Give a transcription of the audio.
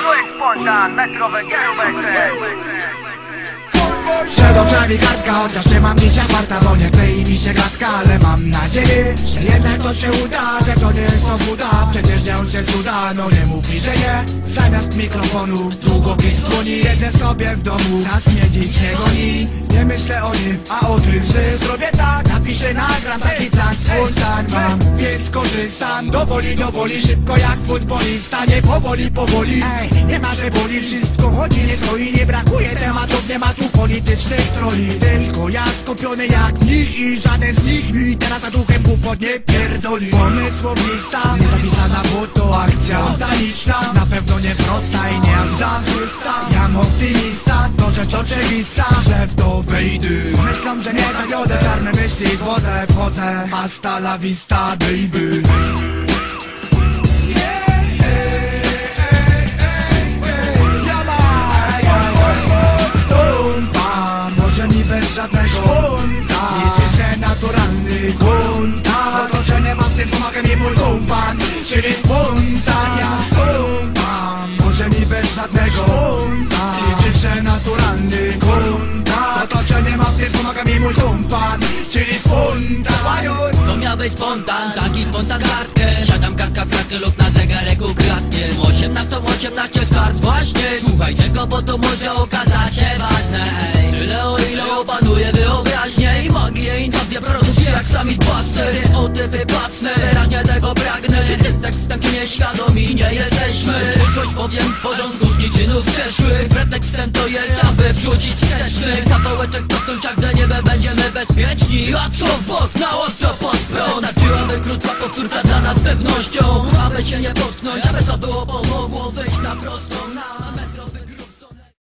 To jest spontan, metrowe kierowece. Przed oczami kartka, chociaż nie mam dzisiaj farta, bo nie klei mi się gadka, ale mam nadzieję, że jednak to się uda, że to nie jest to buda, przecież dzieją się cuda, no nie mów mi, że nie. Zamiast mikrofonu, długopis dłoni, jedzę sobie w domu, czas mnie dziś nie goni. Nie myślę o nim, a o tym, że zrobię tak, napiszę, nagram taki plan, spontan mam, więc korzystam. Dowoli, szybko jak futbolista, nie powoli. Ej, nie ma, że boli, wszystko chodzi, nie stoi, nie brakuje tematów, nie ma tu politycznych troli. Tylko ja skupiony jak nich i żaden z nich mi teraz za duchem głupot nie pierdoli. Pomysłowista, niezapisana, bo to akcja spontaniczna, na pewno nie prosta i nie zamczysta. Jam optymista, to rzecz oczywista, że w to wejdę. Myślą, że nie zawiodę, czarne myśli zwodzę, wchodzę. Hasta la vista, baby. Bez żadnego szpunta, liczy się naturalny kontakt. Otoczenie mam, w tym pomaga mi mój kumpan, czyli spontan. Ja stąpam, może mi bez żadnego szpunta, liczy się naturalny kontakt. Otoczenie mam, w tym pomaga mi mój kumpan, czyli spontan. To miał być spontan, taki spontan kartkę. Siadam kartka w kratkę lub na zegarek ukradnie. 18 start właśnie. Słuchaj tego, bo to może okazać się ważne. Tyle o ile opanuje wyobraźnię i magię, inwazję proroctw jak sami dwa stereotypy płacne. Wyraźnie tego pragnę. Czy tym tekstem, czy nieświadomi nie jesteśmy? Przyszłość powiem, tworząc skutki czynów przeszłych. Pretekstem to jest, aby wrzucić wsteczny kawałeczek, cofnąć, a gdy niebie będziemy bezpieczni. A co w bok, na ostro pod prąd. Znaczyłaby krótka powtórka dla nas pewnością, aby się nie potknąć, aby to było pomogło wyjść na prostą.